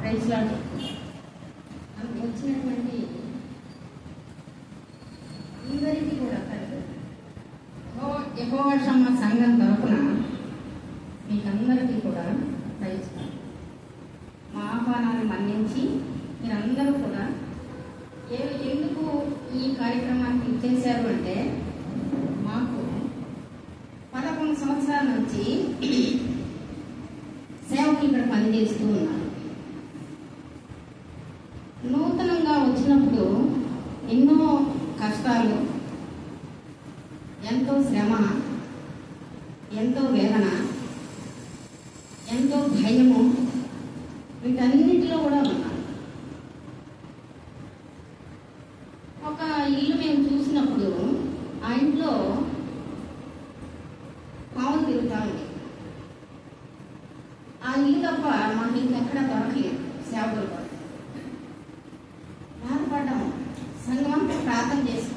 ప్రైజ్లాడు వచ్చినటువంటి అందరికీ కూడా యెహోవా షమ్మా సంఘం తరపున మీకందరికీ కూడా ప్రైజ్లాడు. మా ఆహ్వానాన్ని మన్నించి మీరందరూ కూడా ఎందుకు ఈ కార్యక్రమానికి ఇచ్చేశారు అంటే, మాకు 11 సంవత్సరాల నుంచి సేవకులు ఇక్కడ పనిచేస్తూ ఉన్నారు. నూతనంగా వచ్చినప్పుడు ఎన్నో కష్టాలు, ఎంతో శ్రమ, ఎంతో వేదన, ఎంతో భయము, వీటన్నిటిలో కూడా ఉన్నారు. ఒక ఇల్లు మేము చూసినప్పుడు ఆ ఇంట్లో పావులు తిరుగుతూ ఉంది. ఆ ఇల్లు తప్ప మాకు ఇంకెక్కడ దొరకలేదు. సేవకులు కూడా బాధపడ్డాము. సంఘం ప్రార్థన చేసాం.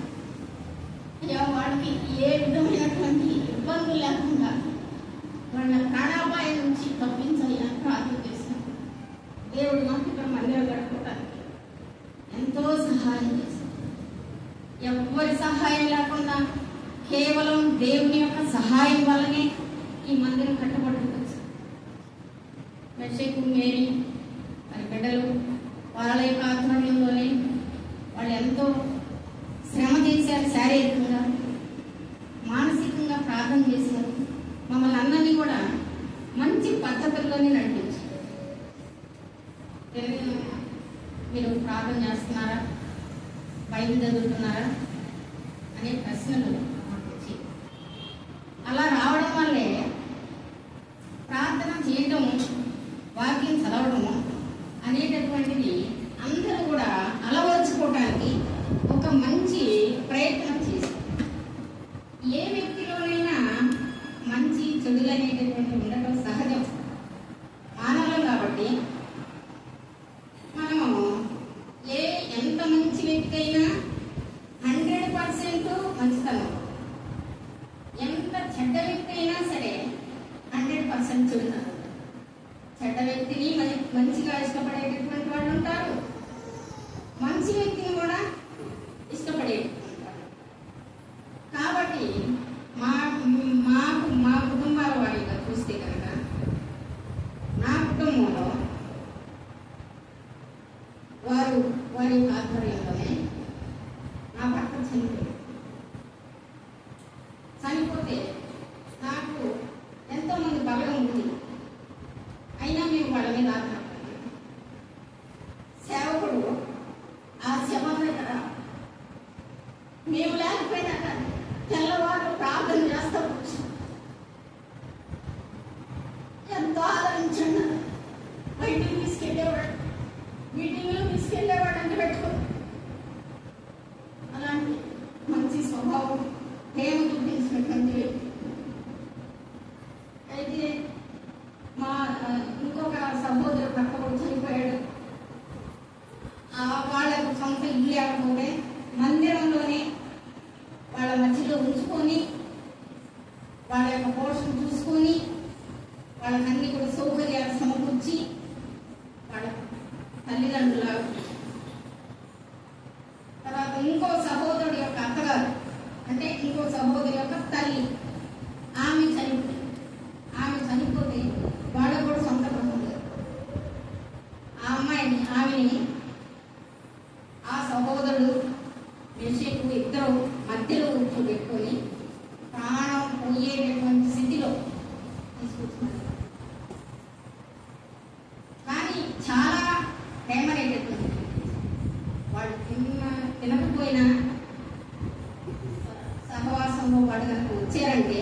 వాళ్ళకి ఏ విధమైనటువంటి ఇబ్బందులు లేకుండా వాళ్ళ ప్రాణాపాయం నుంచి తప్పించాలని ప్రార్థన చేశాం. దేవుడు మాకు ఇక్కడ మందిరం గడుపుకోవడానికి ఎంతో సహాయం చేశాం. ఎవరి సహాయం లేకుండా కేవలం దేవుని యొక్క సహాయం వల్లనే ఈ మందిరం కట్టబడుతుంది. మెషకు మేరీ వారి బిడ్డలు వాళ్ళ యొక్క ఆధ్వర్యంలోనే వాళ్ళు ఎంతో శ్రమ చేశారు. శారీరకంగా, మానసికంగా ప్రార్థన చేశారు. మమ్మల్ని అందరినీ కూడా మంచి పద్ధతుల్లోనే నడిపించారు. మీరు ప్రార్థన చేస్తున్నారా, బైబిల్ చదువుతున్నారా అనే ప్రశ్నలు మాకు వచ్చి, అలా రావడం వల్లే ప్రార్థన చేయడం, వాక్యం చదవడము అనేటటువంటిది అందరూ కూడా అలవర్చుకోవడానికి ఒక మంచి ప్రయత్నం చేశారు. ఏ వ్యక్తిలోనైనా మంచి చెడులు అనేటటువంటి ఉండటం సహజం, మానవులం కాబట్టి మనము ఎంత మంచి వ్యక్తి అయినా 100% మంచితనం, ఎంత చెడ్డ వ్యక్తి అయినా సరే 100% చెడుతనం. చెడ్డ వ్యక్తిని మంచిగా ఇష్టపడేటటువంటి వాళ్ళు ఉంటారు, మంచి వ్యక్తిని కూడా ఇష్టపడేటటువంటి వాళ్ళు. కాబట్టి మా కుటుంబాల వారిగా చూస్తే కనుక, నా కుటుంబంలో వారి ఆధ్వర్యంలోనే నా భర్త చనిపోతే నాకు ఎంతో మంది బలం ఉంది. అయినా మేము వాళ్ళ మీద ఆధారపడ్డాం. సేవకుడు ఆ శవం దగ్గర మేము లేకపోయినా కానీ తెల్లవారు ప్రార్థన చేస్తాం. ఎంతో ఆదరించండి. బయటికి తీసుకెళ్ళేవాడు, మీటింగ్లో తీసుకెళ్ళేవాడు అంటే పెట్టుకో. అలాంటి మంచి స్వభావం, ప్రేమ చూపించినటువంటి వ్యక్తి. అయితే మా ఇంకొక సహోదరు పక్కకు చనిపోయాడు. వాళ్ళకు సొంత ఇల్లు లేకపోతే మందిరంలోనే వాళ్ళ మధ్యలో ఉంచుకొని వాళ్ళ యొక్క పోషణ చూసుకొని వాళ్ళకన్నీ కూడా సౌకర్యాలు సమకూర్చి వాళ్ళ తల్లిదండ్రుల తర్వాత ఇంకో సహోదరుడు యొక్క అత్తగారు, అంటే ఇంకో సహోదరు యొక్క తల్లి, ఆమె చనిపోతే వాళ్ళకు కూడా సొంత గృహం లేదు. ఆమెని ఆ సహోదరుడు మెషకు ఇద్దరు మధ్యలో కూర్చోబెట్టుకొని ప్రాణం పోయేటటువంటి స్థితిలో తీసుకొచ్చినారు. కానీ చాలా ప్రేమనేటటువంటి వాళ్ళు తినకపోయినా సహవాసంలో వాళ్ళు కనుక వచ్చారంటే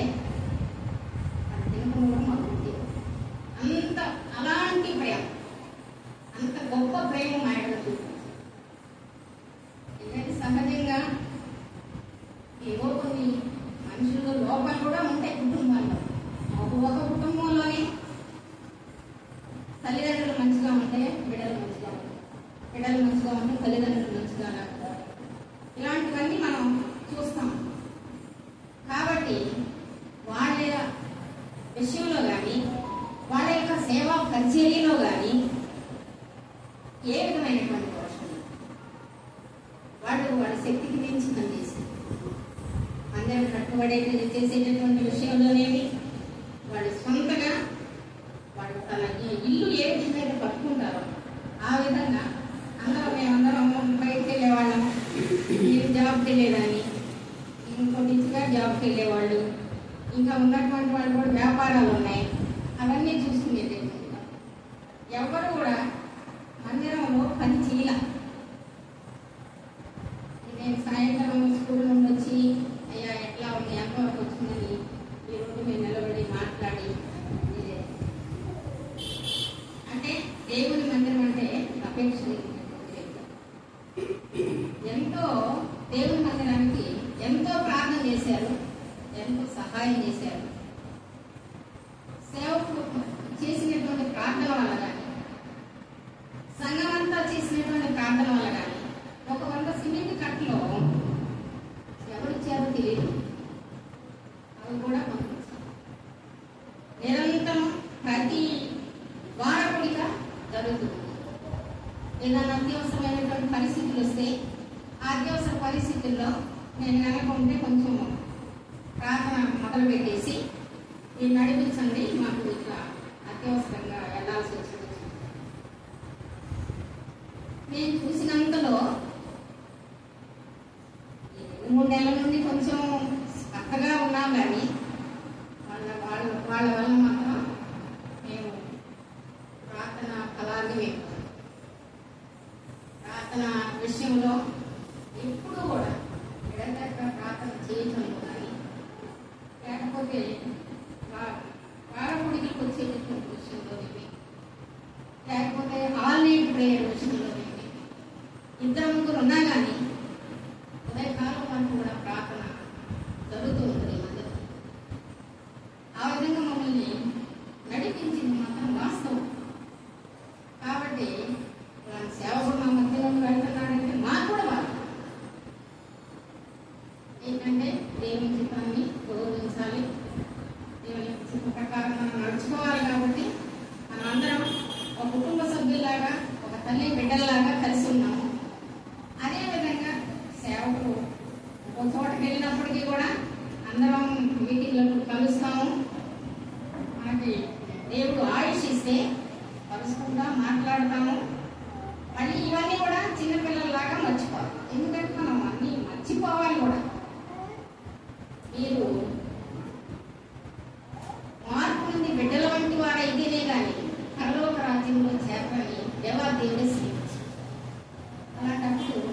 వాళ్ళు తినకుండా మాకు అంత అలాంటి ప్రేమ, అంత గొప్ప ప్రేమ మా ఎడల చూపించారు. ఎందుకంటే సహజంగా ఏవో కొన్ని మనుషుల్లో లోపాలు కూడా ఉంటాయి కుటుంబాల్లో. ఒక కుటుంబంలోనే తల్లిదండ్రులు మంచిగా ఉంటే బిడ్డలు మంచిగా ఉంటాయి, బిడ్డలు మంచిగా ఉంటే తల్లిదండ్రులు మంచిగా లేకపోతే ఇలాంటివన్నీ మనం చూస్తాం. కాబట్టి వాళ్ళ విషయంలో కానీ, వాళ్ళ యొక్క సేవా పరిచర్యలో కానీ ఏ విధమైనటువంటి పోషణ వాళ్ళ శక్తికి మించి పనిచేశారు. అందరూ కట్టుబడి చేసేటటువంటి విషయంలోనేమి వాళ్ళు సొంతగా వాళ్ళు తన ఇల్లు ఏ విధంగా పట్టుకుంటారో ఆ విధంగా మేమందరం బయటకు వెళ్ళేవాళ్ళం. మీరు జాబ్కి వెళ్ళేదాన్ని, ఇంకొంచెంగా జాబ్కి వెళ్ళేవాళ్ళు, ఇంకా ఉన్నటువంటి వాళ్ళు కూడా వ్యాపారాలు ఉన్నాయి, అవన్నీ చూసుకునేది. ఎవరు కూడా మందిరంలో పని చేయాల. నేను సాయంత్రం స్కూల్ నుండి వచ్చి అయ్యా ఎట్లా ఉంది ఎంతవరకు వచ్చిందని ఈరోజు మేము నిలబడి మాట్లాడి, అంటే దేవుని మందిరం అంటే అపేక్ష ఎంతో దేవుని మందిరానికి ఎంతో ప్రార్థన చేశారు, ఎంతో సహాయం చేశారు. సేవకు చేసినటువంటి ప్రార్థన వల్ల కానీ, సంఘం అంతా చేసినటువంటి ప్రార్థన వల్ల కానీ 100 సిమెంట్ కట్టలో ఎవరిచ్చారో తెలియదు, అవి కూడా పంపించారు. నిరంతరం ప్రతి వారకుడిగా జరుగుతుంది. ఏదైనా అత్యవసరమైనటువంటి పరిస్థితులు వస్తే ఆ అత్యవసర పరిస్థితుల్లో నేను కనుకుంటే కొంచెం ప్రార్థన మొదలు పెట్టేసి మీరు నడిపించండి, మాకు ఇట్లా అత్యవసరంగా వెళ్ళాల్సి వచ్చింది. నేను చూసినంతలో 3 నెలల నుండి కొంచెం చక్కగా ఉన్నాం, కానీ వాళ్ళ వల్ల మాత్రం మేము ప్రార్థన ఫలాన్ని ప్రార్థన విషయంలో ఎప్పుడు కూడా నిరంతరంగా ప్రార్థన చేయటంలో కానీ, లేకపోతే వారపుడికి వచ్చేటటువంటి విషయంలోనేవి, లేకపోతే ఆల్ నైట్ ప్రేయర్ విషయంలోనేవి, 2-3 ఉన్నా కానీ ఉదయకాలం వరకు కూడా ప్రార్థన జరుగుతూ ఉంటుంది మందిరం. ఆ విధంగా మమ్మల్ని నడిపించింది మాత్రం వాస్తవం. కాబట్టి సేవకుడు మా మధ్యలో వెళ్తున్నాడంటే మాకు కూడా వాళ్ళు ఏంటంటే దేవుని చిత్తాన్ని గౌరవించాలి, దేవుని చిత్త ప్రకారం మనం నడుచుకోవాలి. కాబట్టి మనం అందరం ఒక కుటుంబ సభ్యులాగా, ఒక తల్లి బిడ్డల్లాగా కలిసి ఉన్నాము. అదేవిధంగా సేవకుడు ఒక చోటకి వెళ్ళినప్పటికీ కూడా అందరం మీటింగ్లో కలుస్తాము. మనకి దేవుడు ఆయుష్ ఇస్తే కలుసుకుంటా మాట్లాడతాము. మళ్ళీ ఇవన్నీ కూడా చిన్నపిల్లల్లాగా మర్చిపోవాలి. ఎందుకంటే మనం అన్నీ మర్చిపోవాలి కూడా. మీరు మార్పు నుండి బిడ్డల వంటి వారైతేనే కానీ పరలోక రాజ్యంలో చేరని దేవాదేవుడే శ్రీమించి, అలాంటప్పుడు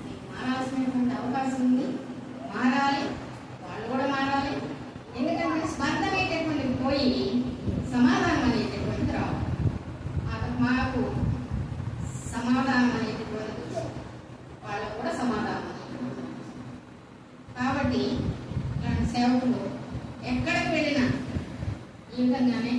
మీకు మారాల్సినటువంటి అవకాశం ఉంది. మారాలి, వాళ్ళు కూడా మారాలి. ఎందుకంటే స్పర్ధ అనేటటువంటిది పోయి సమాధానం అనేటటువంటిది రావాలి. మాకు సమాధానం అనేటటువంటిది, వాళ్ళకు కూడా సమాధానం. కాబట్టి ఇలాంటి సేవకులు ఎక్కడికి వెళ్ళినా ఈ విధంగానే